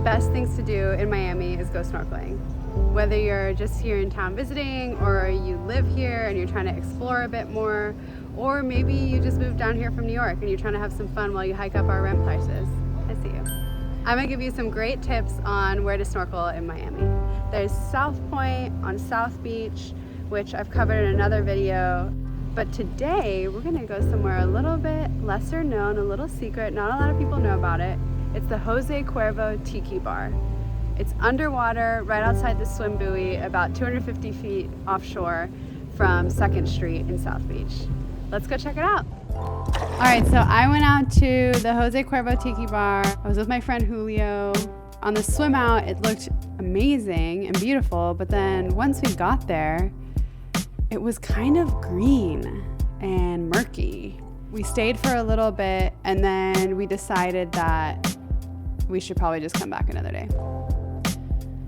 best things to do in Miami is go snorkeling. Whether you're just here in town visiting, or you live here and you're trying to explore a bit more, or maybe you just moved down here from New York and you're trying to have some fun while you hike up our rent prices. I see you. I'm gonna give you some great tips on where to snorkel in Miami. There's South Point on South Beach, which I've covered in another video. But today we're gonna go somewhere a little bit lesser known, a little secret. Not a lot of people know about it. It's the Jose Cuervo Tiki Bar. It's underwater right outside the swim buoy, about 250 feet offshore from 2nd Street in South Beach. Let's go check it out. All right, so I went out to the Jose Cuervo Tiki Bar. I was with my friend Julio. On the swim out, it looked amazing and beautiful, but then once we got there, it was kind of green and murky. We stayed for a little bit and then we decided that we should probably just come back another day.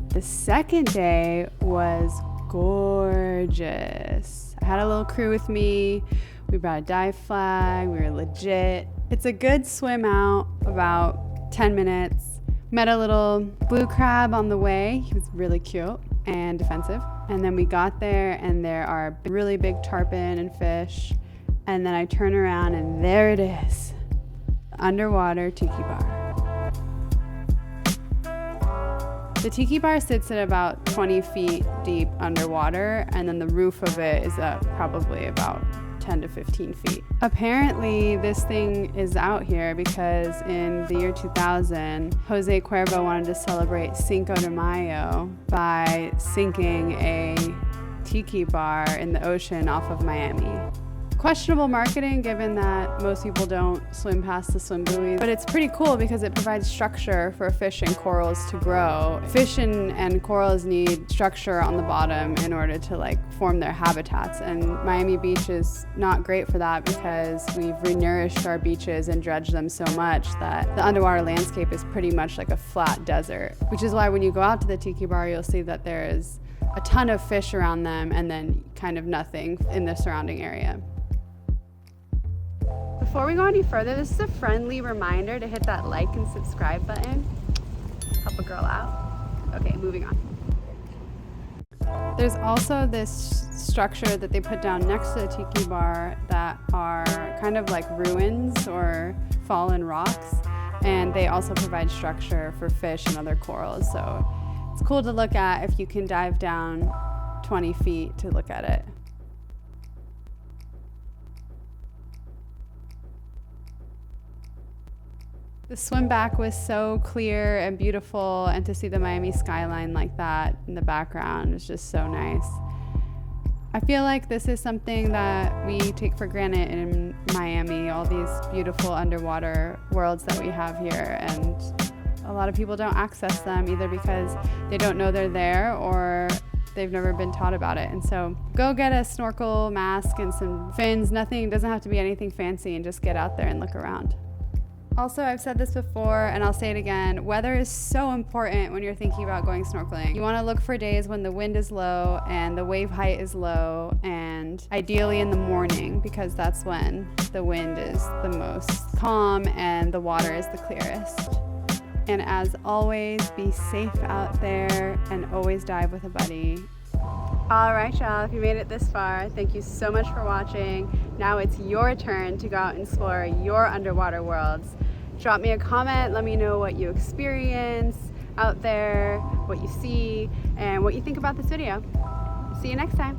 The second day was gorgeous. I had a little crew with me. We brought a dive flag, we were legit. It's a good swim out, about 10 minutes. Met a little blue crab on the way. He was really cute and defensive. And then we got there and there are really big tarpon and fish. And then I turn around and there it is, underwater Tiki Bar. The Tiki Bar sits at about 20 feet deep underwater, and then the roof of it is at probably about 10 to 15 feet. Apparently this thing is out here because in the year 2000, Jose Cuervo wanted to celebrate Cinco de Mayo by sinking a tiki bar in the ocean off of Miami. Questionable marketing given that most people don't swim past the swim buoy, but it's pretty cool because it provides structure for fish and corals to grow. Fish and corals need structure on the bottom in order to form their habitats, and Miami Beach is not great for that because we've renourished our beaches and dredged them so much that the underwater landscape is pretty much like a flat desert, which is why when you go out to the Tiki Bar, you'll see that there is a ton of fish around them and then kind of nothing in the surrounding area. Before we go any further, this is a friendly reminder to hit that like and subscribe button. Help a girl out. Okay, moving on. There's also this structure that they put down next to the Tiki Bar that are kind of like ruins or fallen rocks, and they also provide structure for fish and other corals. So it's cool to look at if you can dive down 20 feet to look at it. The swim back was so clear and beautiful, and to see the Miami skyline like that in the background was just so nice. I feel like this is something that we take for granted in Miami, all these beautiful underwater worlds that we have here, and a lot of people don't access them either because they don't know they're there or they've never been taught about it. And so go get a snorkel mask and some fins. Nothing, doesn't have to be anything fancy, and just get out there and look around. Also, I've said this before and I'll say it again, weather is so important when you're thinking about going snorkeling. You want to look for days when the wind is low and the wave height is low, and ideally in the morning because that's when the wind is the most calm and the water is the clearest. And as always, be safe out there and always dive with a buddy. All right, y'all, if you made it this far, thank you so much for watching. Now it's your turn to go out and explore your underwater worlds. Drop me a comment, let me know what you experience out there, what you see, and what you think about this video. See you next time.